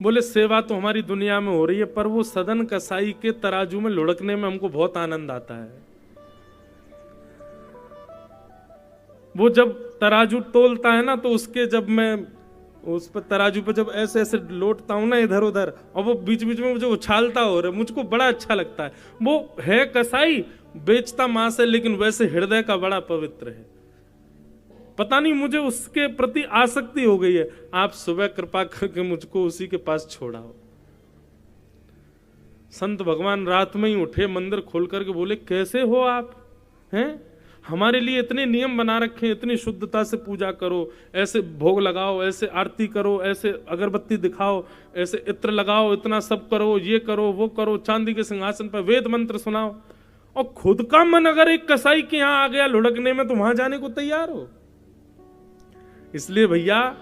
बोले सेवा तो हमारी दुनिया में हो रही है, पर वो सदन कसाई के तराजू में लुढ़कने में हमको बहुत आनंद आता है। वो जब तराजू तोलता है ना, तो उसके जब मैं उस पर तराजू पे जब ऐसे ऐसे लोटता हूं ना इधर उधर, और वो बीच बीच में मुझे उछालता हो रहा है, मुझको बड़ा अच्छा लगता है। वो है कसाई, बेचता मांस है, लेकिन वैसे हृदय का बड़ा पवित्र है। पता नहीं मुझे उसके प्रति आसक्ति हो गई है। आप सुबह कृपा करके मुझको उसी के पास छोड़ाओ। संत भगवान रात में ही उठे, मंदिर खोल करके बोले, कैसे हो आप हैं? हमारे लिए इतने नियम बना रखे हैं, इतनी शुद्धता से पूजा करो, ऐसे भोग लगाओ, ऐसे आरती करो, ऐसे अगरबत्ती दिखाओ, ऐसे इत्र लगाओ, इतना सब करो, ये करो, वो करो, चांदी के सिंहासन पर वेद मंत्र सुनाओ, और खुद का मन अगर एक कसाई के यहां आ गया लुढ़कने में, तो वहां जाने को तैयार हो। इसलिए भैया,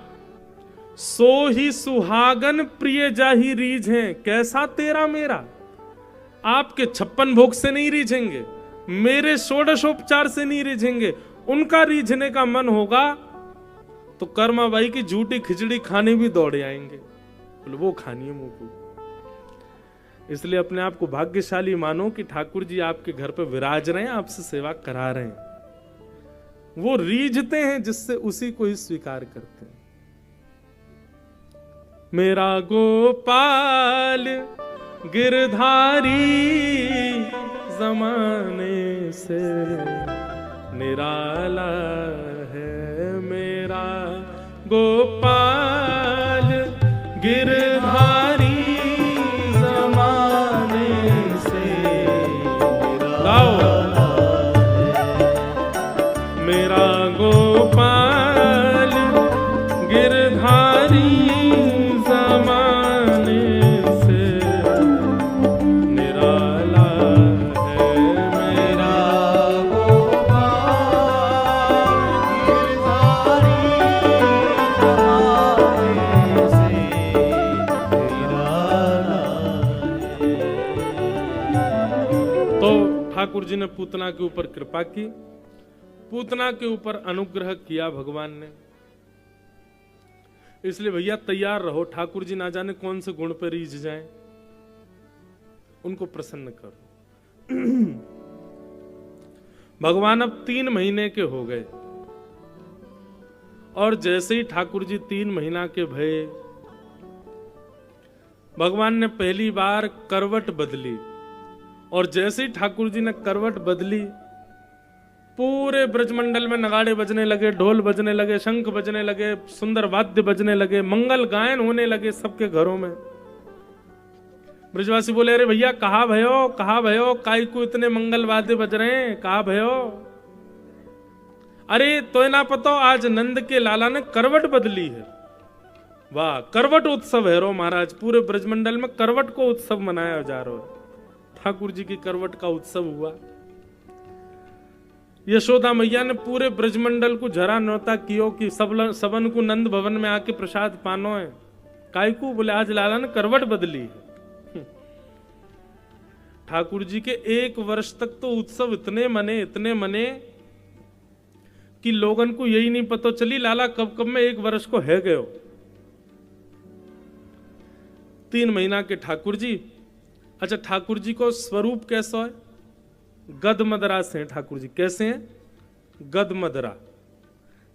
सो ही सुहागन प्रिय जाही रीझ है, कैसा तेरा मेरा। आपके 56 भोग से नहीं रीझेंगे, मेरे षोडशोपचार से नहीं रीझेंगे। उनका रीझने का मन होगा तो कर्माबाई की झूठी खिचड़ी खाने भी दौड़े आएंगे, बोले वो खानी है मुंह को। इसलिए अपने आप को भाग्यशाली मानो कि ठाकुर जी आपके घर पे विराज रहे हैं, आपसे सेवा करा रहे हैं। वो रीझते हैं जिससे उसी को ही स्वीकार करते हैं। मेरा गोपाल गिरधारी जमाने से निराला है, मेरा गोपाल गिरधारी जमाने से निराला है, मेरा गोपाल गिरधारी ठाकुर जी ने पूतना के ऊपर कृपा की, पूतना के ऊपर अनुग्रह किया भगवान ने। इसलिए भैया तैयार रहो, ठाकुर जी ना जाने कौन से गुण पर रीझ जाएं, उनको प्रसन्न करो। भगवान अब 3 महीने के हो गए, और जैसे ही ठाकुर जी 3 महीना के भये, भगवान ने पहली बार करवट बदली। और जैसे ही ठाकुर जी ने करवट बदली, पूरे ब्रजमंडल में नगाड़े बजने लगे, ढोल बजने लगे, शंख बजने लगे, सुंदर वाद्य बजने लगे, मंगल गायन होने लगे सबके घरों में। ब्रजवासी बोले, अरे भैया कहा भयो, काई को इतने मंगल वाद्य बज रहे हैं, कहा भयो? अरे तो ना पता, आज नंद के लाला ने करवट बदली है। वाह, करवट उत्सव है रो महाराज, पूरे ब्रजमंडल में करवट को उत्सव मनाया जा रहा है। ठाकुर जी की करवट का उत्सव हुआ। यशोदा मैया ने पूरे ब्रजमंडल को झरा न्योता कियो कि सबन को नंद भवन में आके प्रसाद पानो है। काय को? बोले आज लाला ने करवट बदली है। ठाकुर जी के 1 वर्ष तक तो उत्सव इतने मने कि लोगन को यही नहीं पता चली लाला कब कब में 1 वर्ष को है गयो। 3 महीना के ठाकुर जी। अच्छा, ठाकुर जी को स्वरूप कैसा है? गद मदरा से हैं ठाकुर जी। कैसे हैं? गद मदरा,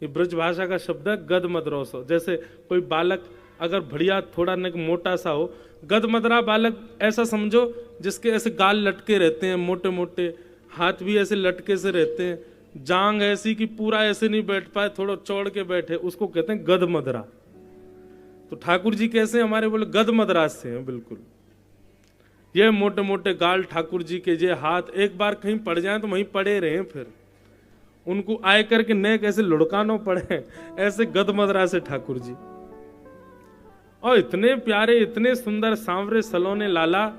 ये ब्रज भाषा का शब्द है। गद मदरोसो, जैसे कोई बालक अगर बढ़िया थोड़ा न मोटा सा हो, गद मदरा बालक ऐसा समझो जिसके ऐसे गाल लटके रहते हैं, मोटे मोटे हाथ भी ऐसे लटके से रहते हैं, जांग ऐसी कि पूरा ऐसे नहीं बैठ पाए, थोड़ा चौड़ के बैठे, उसको कहते हैं गद मदरा। तो ठाकुर जी कैसे हमारे? बोले गद मदरा से हैं बिल्कुल। ये मोटे मोटे गाल ठाकुर जी के, ये हाथ एक बार कहीं पड़ जाए तो वहीं पड़े रहे, फिर उनको आए करके नए कैसे लुढ़कानो पड़े, ऐसे गदमदरा से ठाकुर जी। और इतने प्यारे, इतने सुंदर, सांवरे सलोने लाला।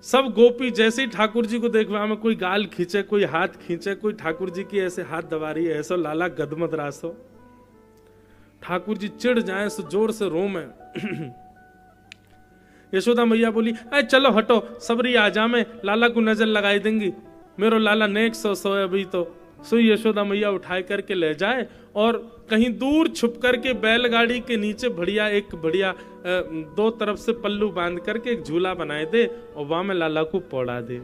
सब गोपी जैसे ही ठाकुर जी को देखवा में कोई गाल खींचे, कोई हाथ खींचे, कोई ठाकुर जी की ऐसे हाथ दबा रही है, ऐसा लाला गदमदरा सो। ठाकुर जी चिढ़ जाए सो जोर से रो में। यशोदा मैया बोली, अरे चलो हटो, सबरी आ जा, में लाला को नजर लगाई देंगी, मेरो लाला नेक सो है अभी तो, सो यशोदा मैया उठाए करके ले जाए और कहीं दूर छुप करके बैलगाड़ी के नीचे बढ़िया दो तरफ से पल्लू बांध करके एक झूला बनाए दे और वहां में लाला को पौड़ा दे।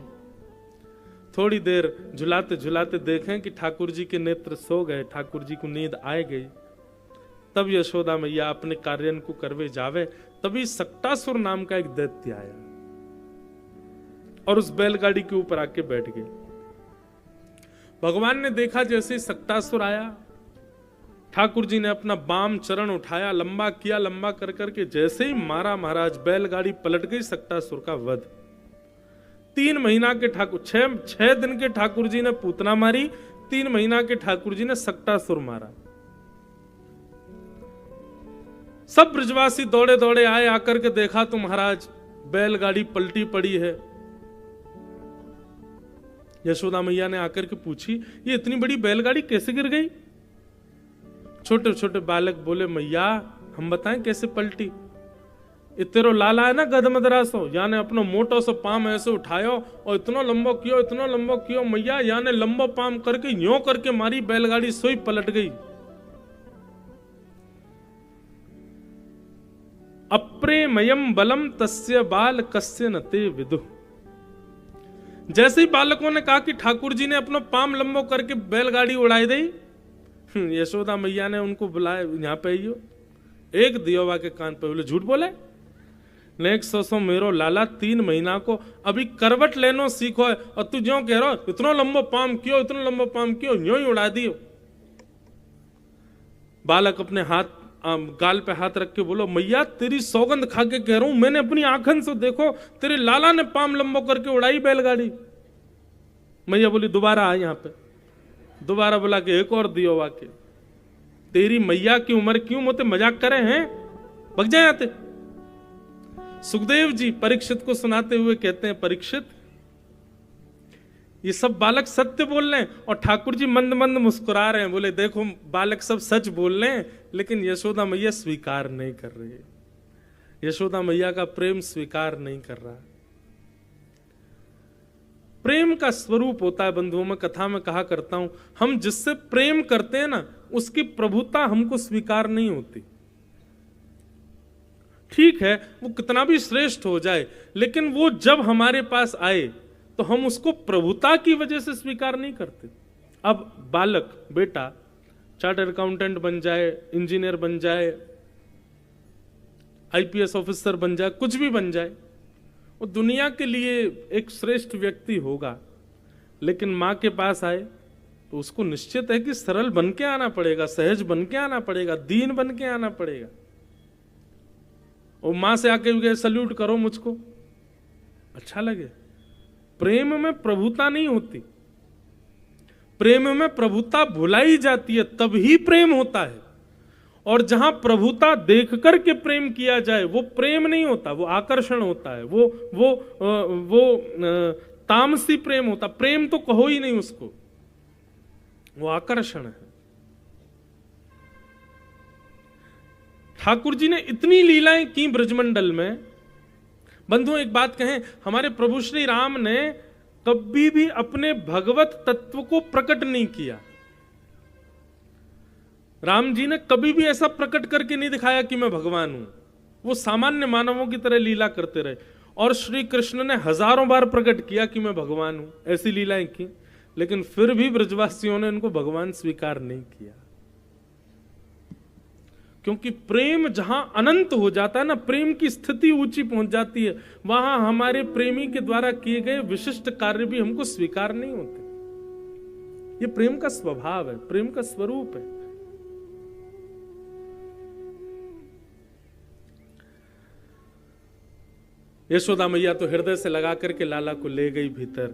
थोड़ी देर झुलाते झुलाते देखें कि ठाकुर जी के नेत्र सो गए, ठाकुर जी को नींद आए गई। तब यशोदा मैया अपने कार्य को करवे जावे, तभी सक्टासुर नाम का एक दैत्य आया और उस बैलगाड़ी के ऊपर आके बैठ गए। भगवान ने देखा जैसे ही सक्टासुर आया, ठाकुर जी ने अपना बाम चरण उठाया, लंबा किया, लंबा कर करके जैसे ही मारा महाराज, बैलगाड़ी पलट गई, सक्टासुर का वध। 3 महीना के ठाकुर, 6 दिन के ठाकुर जी ने पूतना मारी, 3 महीना के ठाकुर जी ने सक्टासुर मारा। सब ब्रजवासी दौड़े दौड़े आए, आकर के देखा तो महाराज बैलगाड़ी पलटी पड़ी है। यशोदा मैया ने आकर के पूछी, ये इतनी बड़ी बैलगाड़ी कैसे गिर गई? छोटे छोटे बालक बोले, मैया हम बताएं कैसे पलटी। तेरो लाला है ना गदमदरा सो, याने अपनो मोटो सो पाम ऐसे उठायो और इतना लंबो कियो मैया, याने लंबो पाम करके यूं करके मारी, बैलगाड़ी सोई पलट गई। अप्रेमयम बलम तस्य बाल कस्य नते विदु। जैसे ही बालकों ने कहा कि ठाकुर जी ने अपना पाम लंबो करके बैलगाड़ी उड़ाई दी, यशोदा मैया ने उनको बुलाया, यहां पे आइयो। एक दियोवा के कान पे बोले, झूठ बोले, नेक्स्ट सो मेरो लाला 3 महीना को अभी करवट लेनो सीखो है और तू जो कह रहा इतना लंबो पाम क्यों, इतना लंबो पाम क्यों, यूं ही उड़ा दियो। बालक अपने हाथ गाल पे हाथ रख के बोलो, मैया तेरी सौगंध खा के कह रहा हूं, मैंने अपनी आंखन से देखो तेरे लाला ने पाम लंबो करके उड़ाई बैलगाड़ी। मैया बोली, दोबारा आ यहां पे। दोबारा बोला कि एक और दियो वाके, तेरी मैया की उम्र क्यों मोते मजाक करे हैं, भग जाए आते। सुखदेव जी परीक्षित को सुनाते हुए कहते हैं, परीक्षित ये सब बालक सत्य बोल रहे हैं। और ठाकुर जी मंद मंद मुस्कुरा रहे हैं, बोले देखो बालक सब सच बोल रहे हैं, लेकिन यशोदा मैया स्वीकार नहीं कर रही है, यशोदा मैया का प्रेम स्वीकार नहीं कर रहा। प्रेम का स्वरूप होता है बंधुओं, में कथा में कहा करता हूं, हम जिससे प्रेम करते हैं ना, उसकी प्रभुता हमको स्वीकार नहीं होती। ठीक है वो कितना भी श्रेष्ठ हो जाए, लेकिन वो जब हमारे पास आए तो हम उसको प्रभुता की वजह से स्वीकार नहीं करते। अब बालक बेटा चार्टर्ड अकाउंटेंट बन जाए, इंजीनियर बन जाए, आईपीएस ऑफिसर बन जाए, कुछ भी बन जाए, वो दुनिया के लिए एक श्रेष्ठ व्यक्ति होगा, लेकिन मां के पास आए तो उसको निश्चित है कि सरल बन के आना पड़ेगा, सहज बन के आना पड़ेगा, दीन बन के आना पड़ेगा। और मां से आके सल्यूट करो मुझको, अच्छा लगे। प्रेम में प्रभुता नहीं होती, प्रेम में प्रभुता भुलाई जाती है, तभी प्रेम होता है। और जहां प्रभुता देख करके प्रेम किया जाए वो प्रेम नहीं होता, वो आकर्षण होता है, वो तामसी प्रेम होता। प्रेम तो कहो ही नहीं उसको, वो आकर्षण है। ठाकुर जी ने इतनी लीलाएं की ब्रजमंडल में। बंधुओं एक बात कहें, हमारे प्रभु श्री राम ने कभी भी अपने भगवत तत्व को प्रकट नहीं किया। राम जी ने कभी भी ऐसा प्रकट करके नहीं दिखाया कि मैं भगवान हूं, वो सामान्य मानवों की तरह लीला करते रहे। और श्री कृष्ण ने हजारों बार प्रकट किया कि मैं भगवान हूं, ऐसी लीलाएं की, लेकिन फिर भी ब्रजवासियों ने इनको भगवान स्वीकार नहीं किया। क्योंकि प्रेम जहां अनंत हो जाता है ना, प्रेम की स्थिति ऊंची पहुंच जाती है, वहां हमारे प्रेमी के द्वारा किए गए विशिष्ट कार्य भी हमको स्वीकार नहीं होते। ये प्रेम का स्वभाव है, प्रेम का स्वरूप है। यशोदा मैया तो हृदय से लगा करके लाला को ले गई भीतर।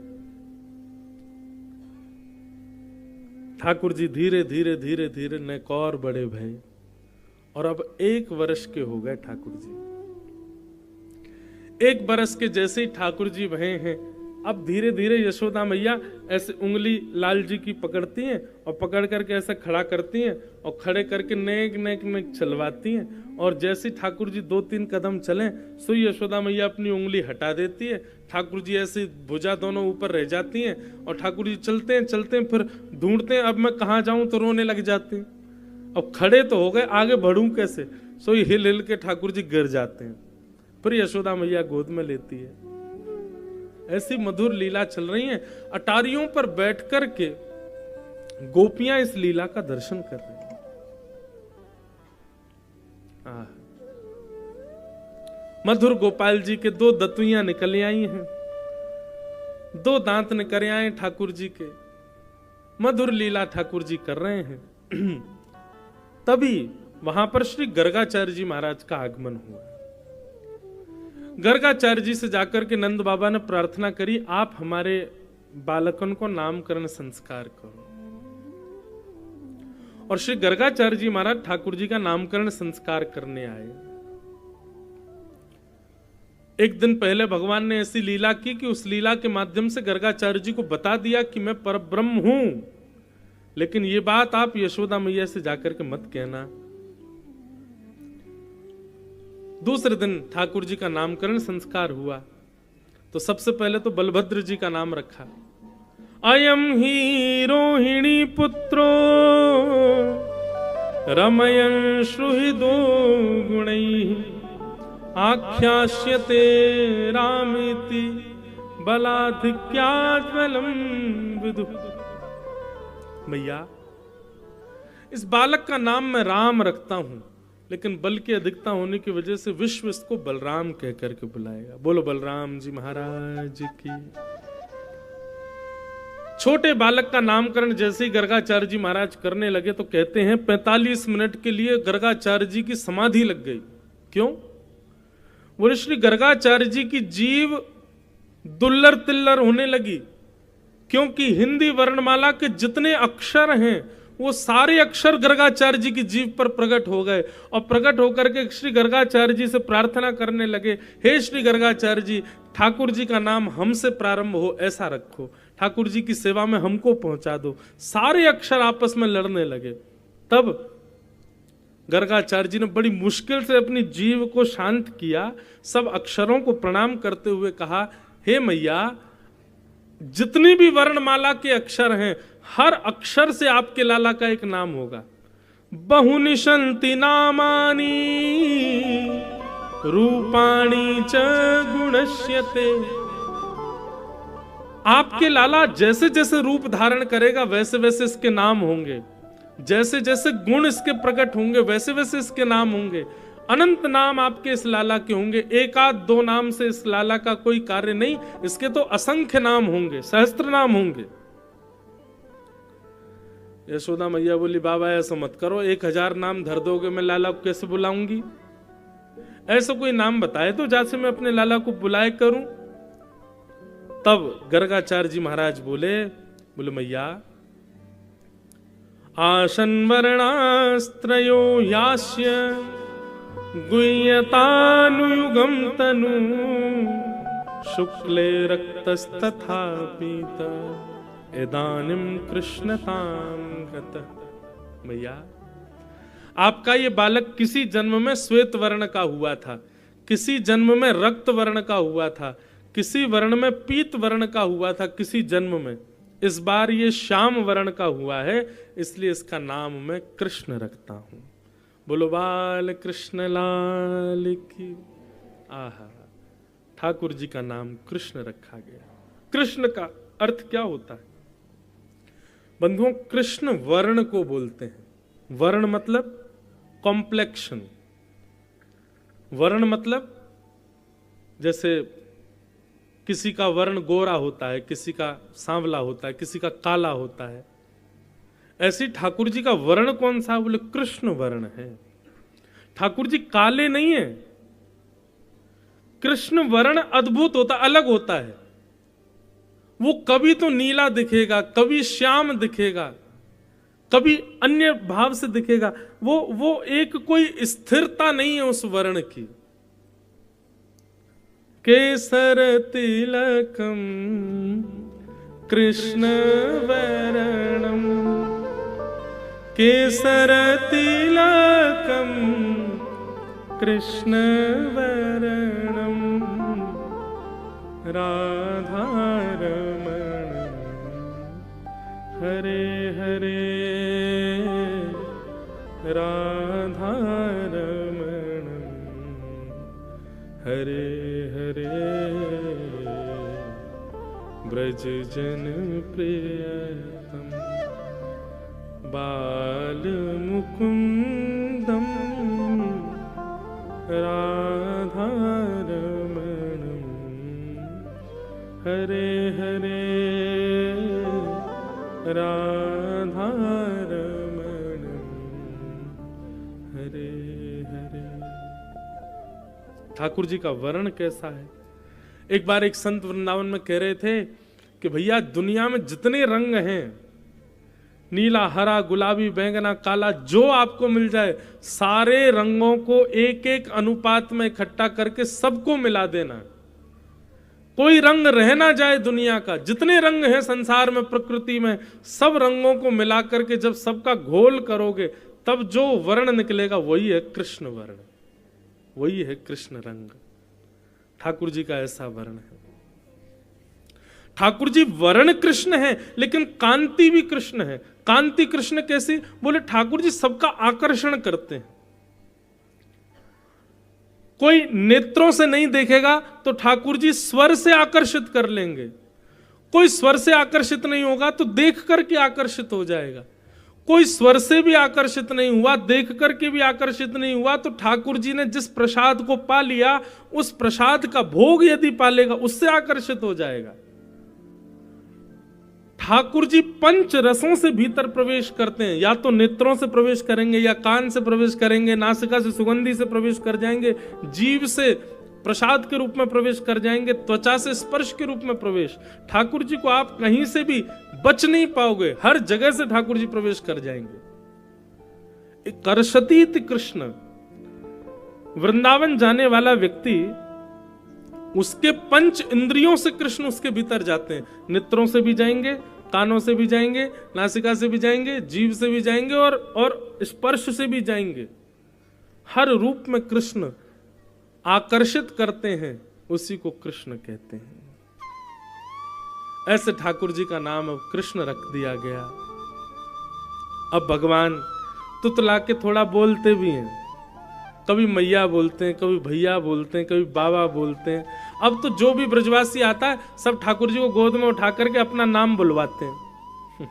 ठाकुर जी धीरे धीरे धीरे धीरे नैकौर बड़े भय, और अब 1 वर्ष के हो गए ठाकुर जी। 1 वर्ष के जैसे ही ठाकुर जी भये हैं, अब धीरे धीरे यशोदा मैया ऐसे उंगली लाल जी की पकड़ती हैं और पकड़ करके ऐसे खड़ा करती हैं और खड़े करके नेक नेक नेक चलवाती हैं। और जैसे ठाकुर जी 2-3 कदम चलें सो यशोदा मैया अपनी उंगली हटा देती है। ठाकुर जी ऐसे भुजा दोनों ऊपर रह जाती हैं और ठाकुर जी चलते हैं फिर ढूंढते हैं अब मैं कहाँ जाऊं, तो रोने लग जाते हैं। अब खड़े तो हो गए, आगे बढ़ूं कैसे, सो हिल हिल के ठाकुर जी गिर जाते हैं। फिर यशोदा मैया गोद में लेती है। ऐसी मधुर लीला चल रही है। अटारियों पर बैठ कर के गोपियां इस लीला का दर्शन कर रही हैं। मधुर गोपाल जी के 2 दतुइयां निकल आई हैं, 2 दांत निकल आए ठाकुर जी के। मधुर लीला ठाकुर जी कर रहे हैं। तभी वहां पर श्री गर्गाचार्य जी महाराज का आगमन हुआ। गर्गाचार्य जी से जाकर के नंद बाबा ने प्रार्थना करी, आप हमारे बालकन को नामकरण संस्कार करो। और श्री गर्गाचार्य जी महाराज ठाकुर जी का नामकरण संस्कार करने आए। एक दिन पहले भगवान ने ऐसी लीला की कि उस लीला के माध्यम से गर्गाचार्य जी को बता दिया कि मैं परब्रह्म हूं, लेकिन ये बात आप यशोदा मैया से जाकर के मत कहना। दूसरे दिन ठाकुर जी का नामकरण संस्कार हुआ तो सबसे पहले तो बलभद्र जी का नाम रखा। अयम ही रोहिणी पुत्रो रमयन् श्रुहिदो गुणैः आख्यास्यते रामेति बलाधिक्याज्वलम विदुः। मैया, इस बालक का नाम मैं राम रखता हूं, लेकिन बल की अधिकता होने की वजह से विश्व इसको बलराम कह करके बुलाएगा। बोलो बलराम जी महाराज की। छोटे बालक का नामकरण जैसे ही गर्गाचार्य जी महाराज करने लगे तो कहते हैं 45 मिनट के लिए गर्गाचार्य जी की समाधि लग गई। क्यों? बोले श्री गर्गाचार्य जी की जीव दुल्लर तिल्लर होने लगी, क्योंकि हिंदी वर्णमाला के जितने अक्षर हैं वो सारे अक्षर गर्गाचार्य जी की जीव पर प्रकट हो गए। और प्रकट होकर के श्री गर्गाचार्य जी से प्रार्थना करने लगे, हे श्री गर्गाचार्य जी, ठाकुर जी का नाम हमसे प्रारंभ हो ऐसा रखो, ठाकुर जी की सेवा में हमको पहुंचा दो। सारे अक्षर आपस में लड़ने लगे। तब गर्गाचार्य जी ने बड़ी मुश्किल से अपनी जीव को शांत किया, सब अक्षरों को प्रणाम करते हुए कहा, हे मैया, जितनी भी वर्णमाला के अक्षर हैं हर अक्षर से आपके लाला का एक नाम होगा। बहुनि सन्ति नामानि रूपाणि च गुणस्यते। आपके लाला जैसे जैसे रूप धारण करेगा वैसे वैसे इसके नाम होंगे, जैसे जैसे गुण इसके प्रकट होंगे वैसे वैसे इसके नाम होंगे। अनंत नाम आपके इस लाला के होंगे। 1-2 नाम से इस लाला का कोई कार्य नहीं, इसके तो असंख्य नाम होंगे, सहस्त्र नाम होंगे। यशोदा मैया बोली, बाबा ऐसा मत करो, 1000 नाम धर दोगे, मैं लाला को कैसे बुलाऊंगी? ऐसा कोई नाम बताए तो जैसे मैं अपने लाला को बुलाए करूं। तब गर्गाचार्य जी महाराज बोले मैया, आसन वर्णास्त्रयो यास्य गुह्यतानुयुगम तनु शुक्ले रक्तस्तथा पीता इदानीम कृष्णताम गतः। मैया, आपका ये बालक किसी जन्म में श्वेत वर्ण का हुआ था, किसी जन्म में रक्त वर्ण का हुआ था, किसी वर्ण में पीत वर्ण का हुआ था किसी जन्म में। इस बार ये श्याम वर्ण का हुआ है, इसलिए इसका नाम मैं कृष्ण रखता हूं। बोलो बाल कृष्ण लाल की। आहा, ठाकुर जी का नाम कृष्ण रखा गया। कृष्ण का अर्थ क्या होता है बंधुओं? कृष्ण वर्ण को बोलते हैं। वर्ण मतलब कॉम्प्लेक्शन। वर्ण मतलब जैसे किसी का वर्ण गोरा होता है, किसी का सांवला होता है, किसी का काला होता है, ऐसी ठाकुर जी का वर्ण कौन सा? बोले कृष्ण वर्ण है। ठाकुर जी काले नहीं है। कृष्ण वर्ण अद्भुत होता, अलग होता है। वो कभी तो नीला दिखेगा, कभी श्याम दिखेगा, कभी अन्य भाव से दिखेगा। वो एक कोई स्थिरता नहीं है उस वर्ण की। केसर तिलकम कृष्ण वरणम, केसर तिलकम कृष्ण वरणम, राधारमण हरे हरे, राधारमण हरे हरे, ब्रज जन प्रियतम बाल मुकुंदम, राधारमणम हरे हरे, राधारमणम हरे हरे। ठाकुर जी का वर्ण कैसा है? एक बार एक संत वृंदावन में कह रहे थे कि भैया दुनिया में जितने रंग हैं, नीला, हरा, गुलाबी, बैंगना, काला, जो आपको मिल जाए, सारे रंगों को एक एक अनुपात में इकट्ठा करके सबको मिला देना। कोई रंग रह ना जाए दुनिया का। जितने रंग हैं संसार में, प्रकृति में, सब रंगों को मिला करके जब सबका घोल करोगे तब जो वर्ण निकलेगा वही है कृष्ण वर्ण, वही है कृष्ण रंग। ठाकुर जी का ऐसा वर्ण है। ठाकुर जी वर्ण कृष्ण है लेकिन कांति भी कृष्ण है। कांति कृष्ण कैसी? बोले ठाकुर जी सबका आकर्षण करते हैं। कोई नेत्रों से नहीं देखेगा तो ठाकुर जी स्वर से आकर्षित कर लेंगे। कोई स्वर से आकर्षित नहीं होगा तो देख करके आकर्षित हो जाएगा। कोई स्वर से भी आकर्षित नहीं हुआ, देख करके भी आकर्षित नहीं हुआ, तो ठाकुर जी ने जिस प्रसाद को पा लिया उस प्रसाद का भोग यदि पालेगा उससे आकर्षित हो जाएगा। ठाकुर जी पंच रसों से भीतर प्रवेश करते हैं। या तो नेत्रों से प्रवेश करेंगे, या कान से प्रवेश करेंगे, नासिका से सुगंधि से प्रवेश कर जाएंगे, जीभ से प्रसाद के रूप में प्रवेश कर जाएंगे, त्वचा से स्पर्श के रूप में प्रवेश। ठाकुर जी को आप कहीं से भी बच नहीं पाओगे, हर जगह से ठाकुर जी प्रवेश कर जाएंगे। कर्षतीत कृष्ण, वृंदावन जाने वाला व्यक्ति, उसके पंच इंद्रियों से कृष्ण उसके भीतर जाते हैं। नेत्रों से भी जाएंगे, कानों से भी जाएंगे, नासिका से भी जाएंगे, जीभ से भी जाएंगे और स्पर्श से भी जाएंगे। हर रूप में कृष्ण आकर्षित करते हैं, उसी को कृष्ण कहते हैं। ऐसे ठाकुर जी का नाम अब कृष्ण रख दिया गया। अब भगवान तुतला के थोड़ा बोलते भी हैं, कभी मैया बोलते हैं, कभी भैया बोलते हैं, कभी बाबा बोलते हैं। अब तो जो भी ब्रजवासी आता है सब ठाकुर जी को गोद में उठा करके अपना नाम बुलवाते हैं।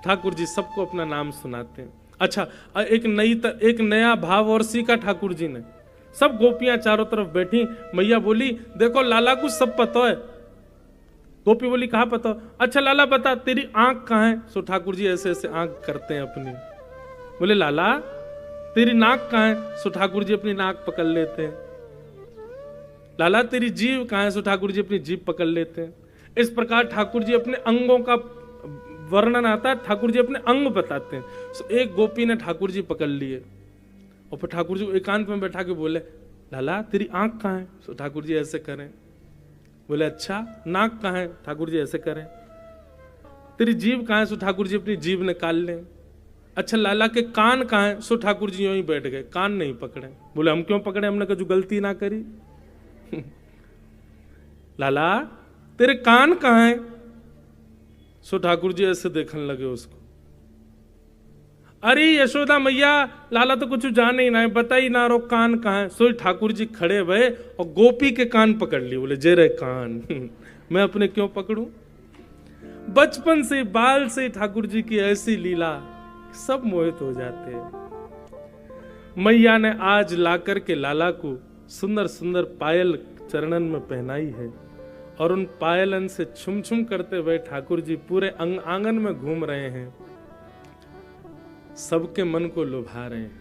ठाकुर जी सबको अपना नाम सुनाते हैं। अच्छा, एक नया भाव और सीखा ठाकुर जी ने। सब गोपियां चारों तरफ बैठी, मैया बोली देखो लाला को सब पता है। गोपी बोली कहाँ पता? अच्छा लाला बता तेरी आंख कहाँ है? सो ठाकुर जी ऐसे ऐसे आंख करते हैं अपनी। बोले लाला तेरी नाक कहाँ है? सो ठाकुर जी अपनी नाक पकड़ लेते हैं। लाला तेरी जीभ कहाँ है? सो ठाकुर जी अपनी जीभ पकड़ लेते हैं। इस प्रकार ठाकुर जी अपने अंगों का वर्णन आता है, ठाकुर जी अपने अंग बताते हैं। सो एक गोपी ने ठाकुर जी पकड़ लिए और फिर ठाकुर जी को एकांत में बैठा के बोले लाला तेरी आंख कहाँ है? सो ठाकुर जी ऐसे करें। बोले अच्छा नाक कहाँ है? ठाकुर जी ऐसे करें। तेरी जीभ कहाँ है? सो ठाकुर जी अपनी जीभ निकाल लें। अच्छा लाला के कान कहाँ है? सो ठाकुर जी यूं ही बैठ गए, कान नहीं पकड़े। बोले हम क्यों पकड़े? हमने कभी गलती ना करी। लाला तेरे कान कहाँ है? सो ठाकुर जी ऐसे देखने लगे उसको। अरे यशोदा मैया लाला तो कुछ जान ही ना है, बता ही ना रो कान कहाँ है। सो ठाकुर जी खड़े भये और गोपी के कान पकड़ लिए। बोले जे रे कान मैं अपने क्यों पकड़ूं? बचपन से बाल से ठाकुर जी की ऐसी लीला, सब मोहित हो जाते हैं। मैया ने आज लाकर के लाला को सुंदर सुंदर पायल चरणन में पहनाई है और उन पायलन से छुम छुम करते हुए ठाकुर जी पूरे आंगन में घूम रहे हैं, सबके मन को लुभा रहे हैं।